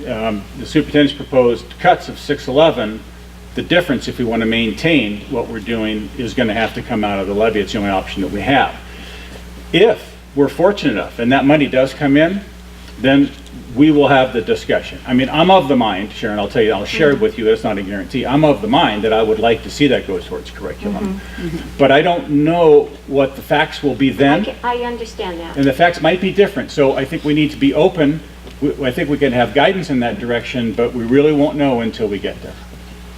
The superintendent's proposed cuts of 611. The difference, if we want to maintain what we're doing, is going to have to come out of the levy. It's the only option that we have. If we're fortunate enough and that money does come in, then we will have the discussion. I mean, I'm of the mind, Sharon, I'll tell you, I'll share it with you, that's not a guarantee. I'm of the mind that I would like to see that go towards curriculum. But I don't know what the facts will be then, I understand that. and the facts might be different. So I think we need to be open. I think we can have guidance in that direction, but we really won't know until we get there.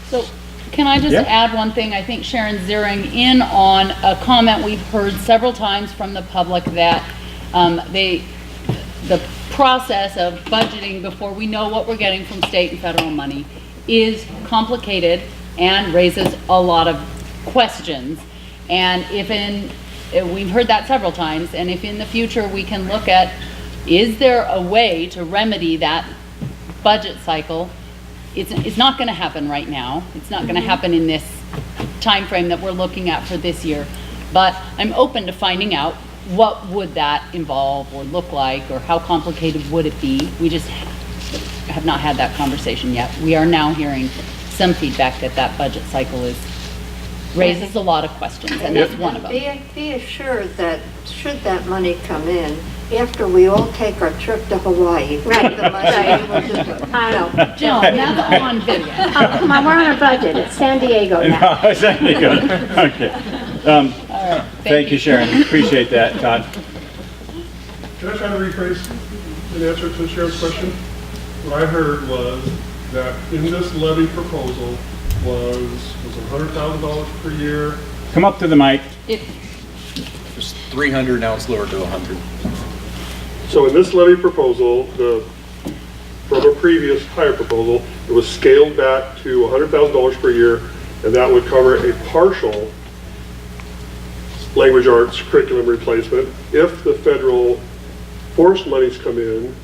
So can I just Yeah. add one thing? I think Sharon's zeroing in on a comment we've heard several times from the public that the process of budgeting before we know what we're getting from state and federal money is complicated and raises a lot of questions. And we've heard that several times, and if in the future we can look at, is there a way to remedy that budget cycle? It's not going to happen right now. It's not going to happen in this time frame that we're looking at for this year. But I'm open to finding out what would that involve or look like, or how complicated would it be. We just have not had that conversation yet. We are now hearing some feedback that budget cycle raises a lot of questions, and that's one of them. Be assured that should that money come in, after we all take our trip to Hawaii, Right. the money will just, I know. Jill, that's on video. Oh, come on, we're on a budget. It's San Diego now. No, exactly, good. Okay. All right. Thank you, Sharon, appreciate that. Todd? Can I try to rephrase an answer to Sharon's question? What I heard was that in this levy proposal was it $100,000 per year? Come up to the mic. It was 300, now it's lowered to 100. So in this levy proposal, from a previous higher proposal, it was scaled back to $100,000 per year, and that would cover a partial language arts curriculum replacement. If the federal forced monies come in,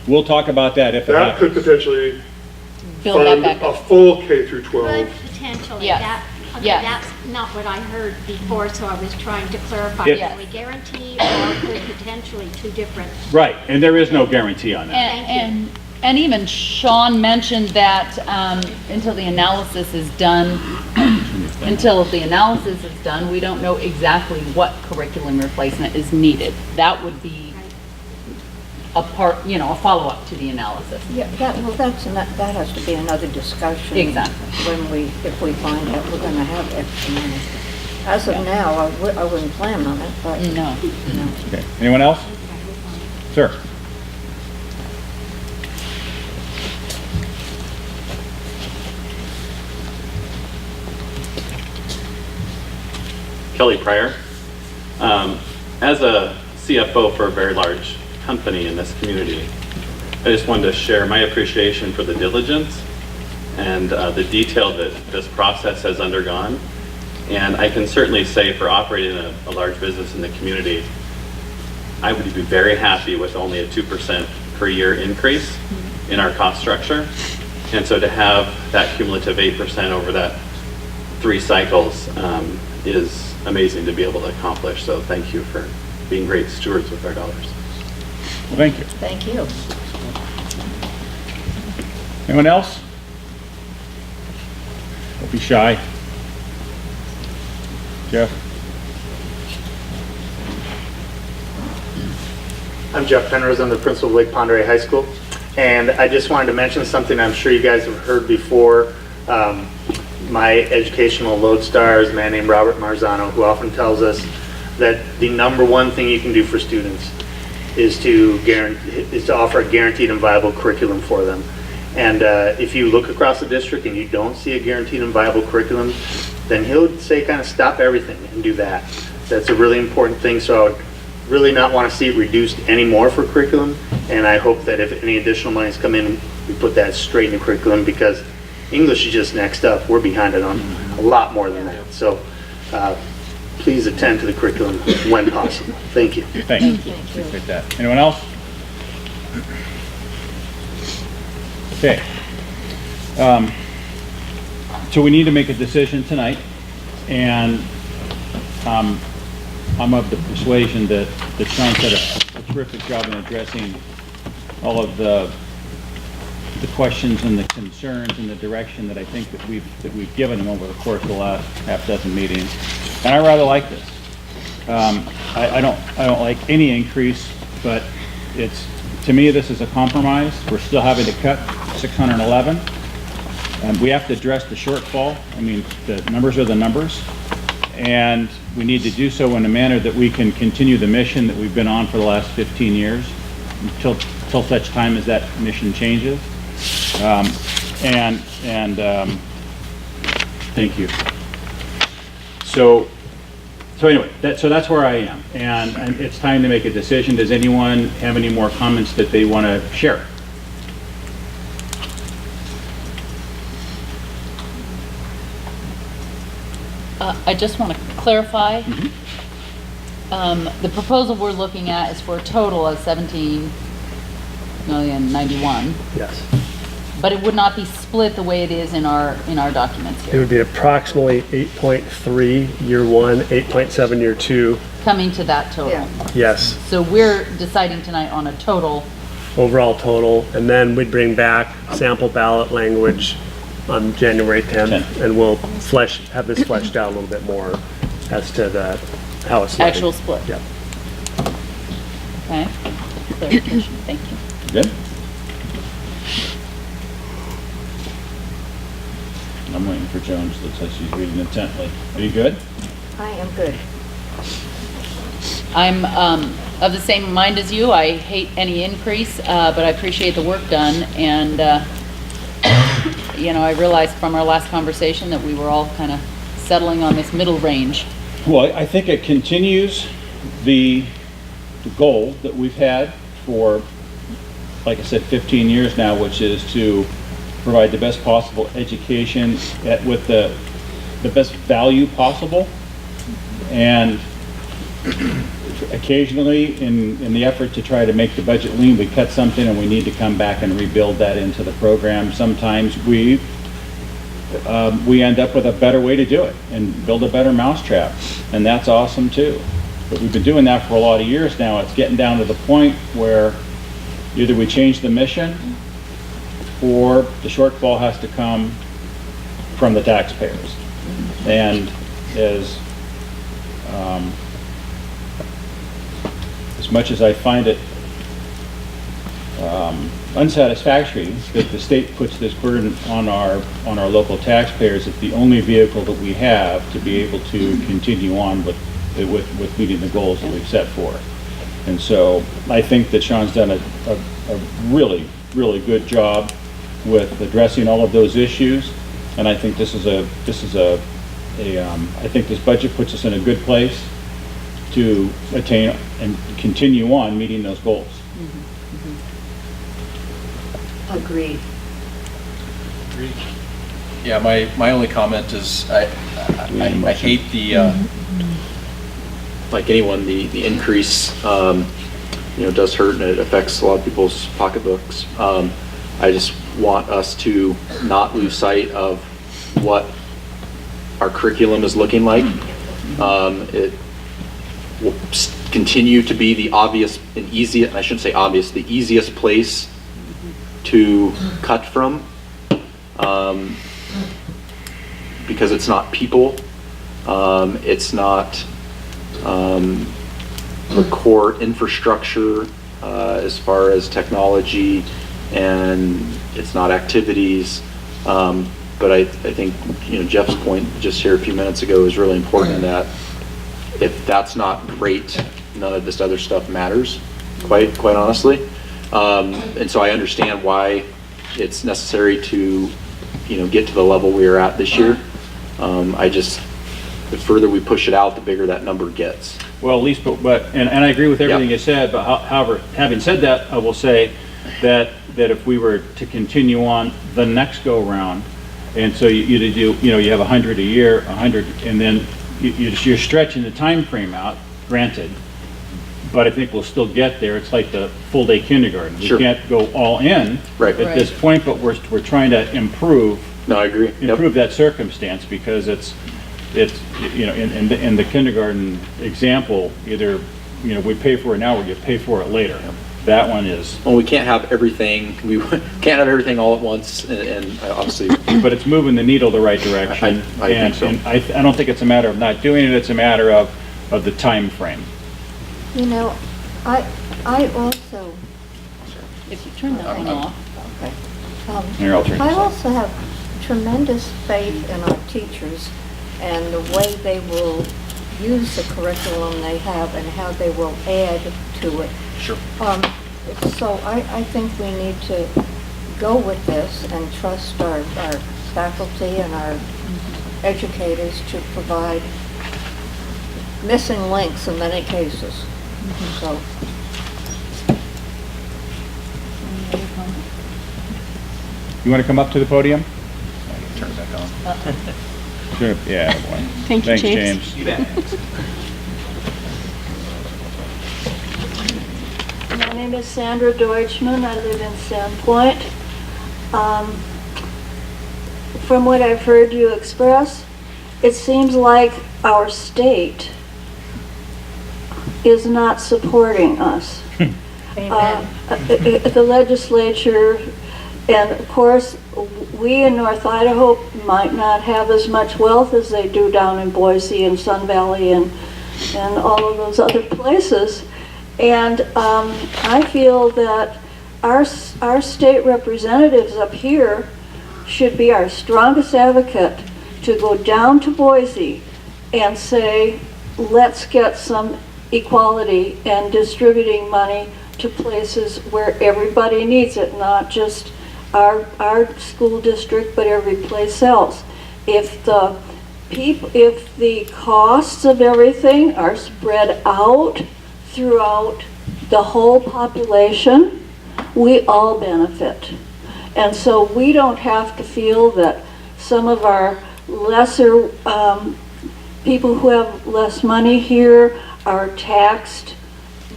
We'll talk about that if it that could happens. potentially Build that fund back a up. full K through 12. Could potentially, Yes. okay, Yes. that's not what I heard before, so I was trying to clarify. Yes. Can we guarantee or could potentially two different? Right, and there is no guarantee on that. And even Sean mentioned that until the analysis is done, we don't know exactly what curriculum replacement is needed. That would be a part, a follow-up to the analysis. yeah, that has to be another discussion. Exactly. If we find out we're gonna have extra money. As of now, I wouldn't plan on it, but. No. Okay, anyone else? Sir? Kelly Pryor. As a CFO for a very large company in this community, I just wanted to share my appreciation for the diligence and the detail that this process has undergone. And I can certainly say for operating a large business in the community, I would be very happy with only a 2% per year increase in our cost structure. And so to have that cumulative 8% over that 3 cycles is amazing to be able to accomplish. So thank you for being great stewards with our dollars. Well, thank you. Thank you. Anyone else? Don't be shy. Jeff? I'm Jeff Penrose. I'm the principal of Lake Pondere High School. And I just wanted to mention something I'm sure you guys have heard before. My educational lodestar is a man named Robert Marzano, who often tells us that the number one thing you can do for students is to offer a guaranteed and viable curriculum for them. And if you look across the district and you don't see a guaranteed and viable curriculum, then he'll say kind of stop everything and do that. That's a really important thing. So I would really not want to see it reduced anymore for curriculum. And I hope that if any additional monies come in, we put that straight in the curriculum, because English is just next up. We're behind it on a lot more than that. So please attend to the curriculum when possible. Thank you. Thank you. Appreciate that. Anyone else? Okay. So we need to make a decision tonight, and I'm of the persuasion that Sean did a terrific job in addressing all of the questions and the concerns and the direction that I think that we've given him over the course of the last half dozen meetings. And I rather like this. I don't like any increase, but to me, this is a compromise. We're still having to cut 611. We have to address the shortfall. I mean, the numbers are the numbers. And we need to do so in a manner that we can continue the mission that we've been on for the last 15 years until such time as that mission changes. Thank you. So anyway, that's where I am, and it's time to make a decision. Does anyone have any more comments that they want to share? I just want to clarify. The proposal we're looking at is for a total of $17,091,000. Yes. But it would not be split the way it is in our documents It here, would be approximately 8.3 year one, 8.7 year two. coming to that total. Yeah. Yes, So we're deciding tonight on a total. overall total. And then we'd bring back sample ballot language on January 10th, and we'll have this fleshed out a little bit more as to how it's looking. Actual split. Yep. Okay? Clarification, thank you. Good? I'm waiting for Jones. Looks like she's reading intently. Are you good? I am good. I'm of the same mind as you. I hate any increase, but I appreciate the work done. And, I realized from our last conversation that we were all kind of settling on this middle range. Well, I think it continues the goal that we've had for, like I said, 15 years now, which is to provide the best possible education with the best value possible. And occasionally, in the effort to try to make the budget lean, we cut something and we need to come back and rebuild that into the program. Sometimes we end up with a better way to do it and build a better mousetrap, and that's awesome too. But we've been doing that for a lot of years now. It's getting down to the point where either we change the mission or the shortfall has to come from the taxpayers. And as much as I find it unsatisfactory that the state puts this burden on our local taxpayers, it's the only vehicle that we have to be able to continue on with meeting the goals that we've set forth. And so I think that Sean's done a really, really good job with addressing all of those issues. And I think I think this budget puts us in a good place to attain and continue on meeting those goals. Agreed. Yeah, my only comment is I hate the, like anyone, the increase, does hurt and it affects a lot of people's pocketbooks. I just want us to not lose sight of what our curriculum is looking like. It will continue to be the obvious and easiest, I shouldn't say obvious, the easiest place to cut from, because it's not people, it's not the core infrastructure as far as technology, and it's not activities. But I think, Jeff's point just here a few minutes ago is really important, that if that's not great, none of this other stuff matters, quite honestly. And so I understand why it's necessary to, get to the level we are at this year. The further we push it out, the bigger that number gets. Well, at least, and I agree with everything you said, but however, having said that, I will say that if we were to continue on the next go-round, and so you have 100 a year, 100, and then you're stretching the time frame out, granted, but I think we'll still get there. It's like the full-day kindergarten. We can't go all in at this point, but we're trying to improve. No, I agree. Improve that circumstance, because it's in the kindergarten example, either we pay for it now or you pay for it later. That one is. Well, we can't have everything. We can't have everything all at once, and obviously. But it's moving the needle the right direction. I think so. And I don't think it's a matter of not doing it. It's a matter of the time frame. I also. If you turn that one off. Okay. Here, I'll turn I this off. also have tremendous faith in our teachers and the way they will use the curriculum they have and how they will add to it. Sure. So I think we need to go with this and trust our faculty and our educators to provide missing links in many cases. So. You want to come up to the podium? Turn it back on. Sure. Yeah, boy. Thank you, Thanks, James. You bet. My name is Sandra Deutschman. I live in Sandpoint. From what I've heard you express, it seems like our state is not supporting us. Amen. The legislature, and of course, we in North Idaho might not have as much wealth as they do down in Boise and Sun Valley and all of those other places. And I feel that our state representatives up here should be our strongest advocate to go down to Boise and say, let's get some equality and distributing money to places where everybody needs it, not just our school district, but every place else. If the costs of everything are spread out throughout the whole population, we all benefit. And so we don't have to feel that some of our lesser people who have less money here are taxed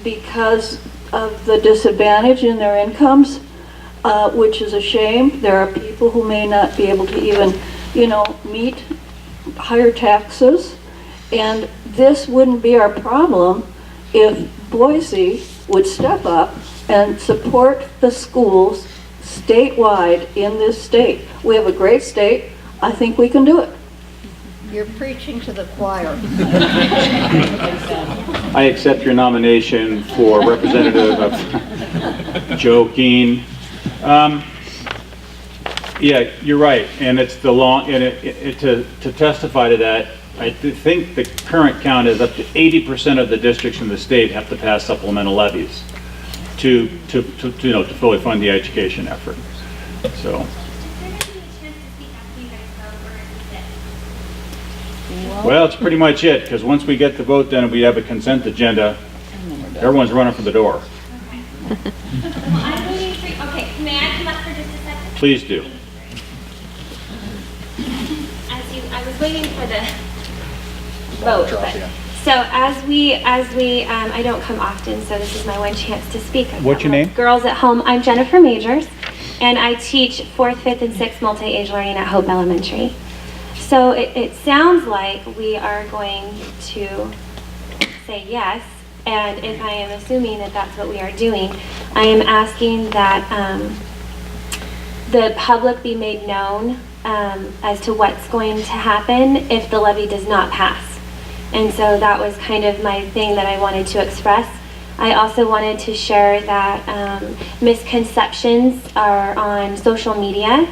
because of the disadvantage in their incomes, which is a shame. There are people who may not be able to even, meet higher taxes. And this wouldn't be our problem if Boise would step up and support the schools statewide in this state. We have a great state. I think we can do it. You're preaching to the choir. I accept your nomination for representative of joking. Yeah, you're right, and it's the long, and to testify to that, I think the current count is up to 80% of the districts in the state have to pass supplemental levies to fully fund the education effort. So. Well, it's pretty much it, because once we get the vote done and we have a consent agenda, everyone's running for the door. Okay. I'm waiting for, okay, may I come up for just a second? Please do. I was waiting for the vote. So as we, I don't come often, so this is my one chance to speak. What's your name? Girls at Home. I'm Jennifer Majors, and I teach 4th, 5th, and 6th multi-age learning at Hope Elementary. So it sounds like we are going to say yes, and if I am assuming that that's what we are doing, I am asking that the public be made known as to what's going to happen if the levy does not pass. And so that was kind of my thing that I wanted to express. I also wanted to share that misconceptions are on social media,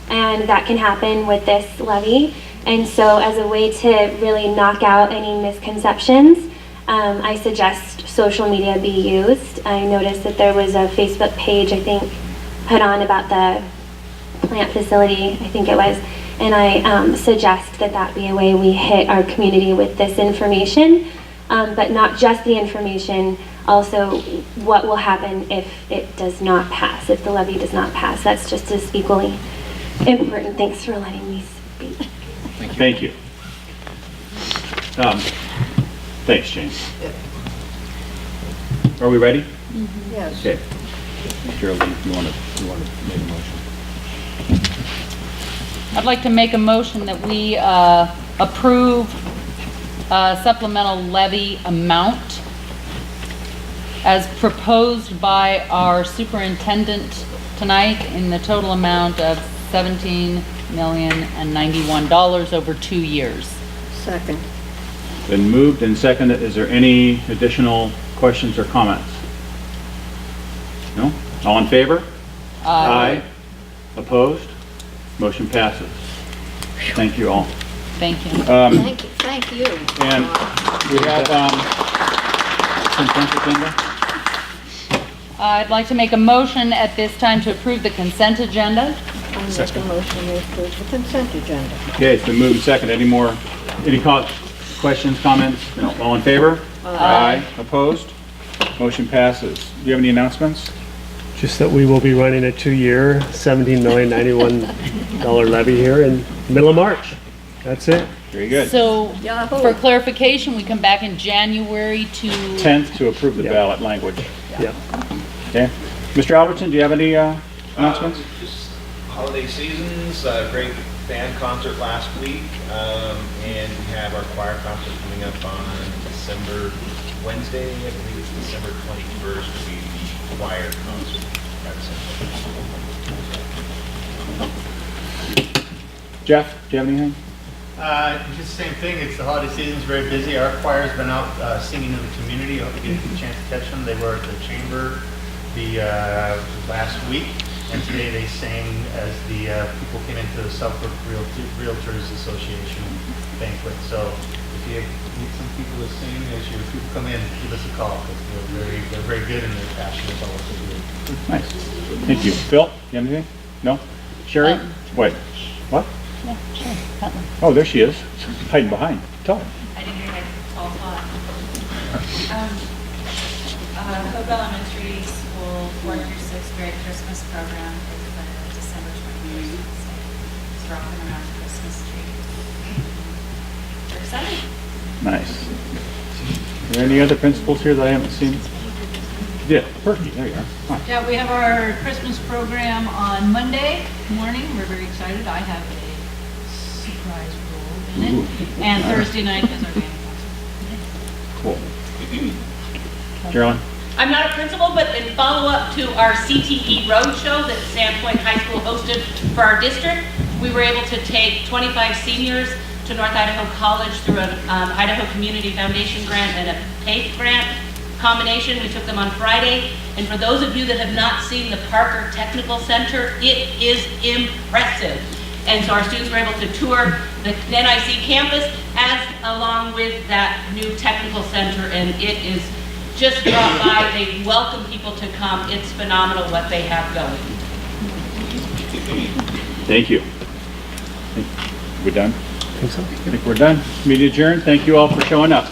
and that can happen with this levy. And so as a way to really knock out any misconceptions, I suggest social media be used. I noticed that there was a Facebook page, I think, put on about the plant facility, I think it was, and I suggest that that be a way we hit our community with this information, but not just the information, also what will happen if it does not pass, if the levy does not pass. That's just as equally important. Thanks for letting me speak. Thank you. Thanks, Jane. Are we ready? Yes. Okay. Geraldine, you want to make a motion? I'd like to make a motion that we approve supplemental levy amount as proposed by our superintendent tonight in the total amount of $17,091 over 2 years. Second. Been moved and seconded. Is there any additional questions or comments? No? All in favor? Aye. Opposed? Motion passes. Thank you all. Thank you. Thank you, thank you. And we have consent agenda. I'd like to make a motion at this time to approve the consent agenda. I make a motion to approve the consent agenda. Okay, it's been moved and seconded. Any questions, comments? No. All in favor? Aye. Opposed? Motion passes. Do you have any announcements? Just that we will be running a 2-year, $17,091 levy here in the middle of March. That's it. Very good. So, for clarification, we come back in January to... 10th to approve the ballot language. Yeah. Okay. Mr. Albertson, do you have any announcements? Just holiday seasons, great band concert last week, and we have our choir concert coming up on Wednesday, I believe it's December 21st, will be the choir concert. Jeff, do you have anything? Just the same thing. It's the holiday season. It's very busy. Our choir's been out singing in the community. I hope you get a chance to catch them. They were at the chamber the last week, and today they sang as the people came into the Southbrook Realtors Association banquet. So if you need some people to sing as your people come in, give us a call because they're very good and they're passionate about what they do. Nice. Thank you. Phil, you have anything? No? Sherry? Wait. What? Yeah, sure. Oh, there she is. Hiding behind. Tell her. I didn't hear my tall talk. Hope Elementary School 4th through 6th grade Christmas program is December 21st. It's rocking around the Christmas tree. We're excited. Nice. Are there any other principals here that I haven't seen? Yeah, Perky, there you are. Hi. Yeah, we have our Christmas program on Monday morning. We're very excited. I have a surprise role in it. Ooh. And Thursday night is our band concert. Cool. Carolyn? I'm not a principal, but in follow-up to our CTE Roadshow that Sandpoint High School hosted for our district, we were able to take 25 seniors to North Idaho College through an Idaho Community Foundation grant and a PACE grant combination. We took them on Friday, and for those of you that have not seen the Parker Technical Center, it is impressive. And so our students were able to tour the NIC campus along with that new technical center, and it is just drop by. They welcome people to come. It's phenomenal what they have going. Thank you. We're done? I think so. I think we're done. Meeting adjourned. Thank you all for showing up.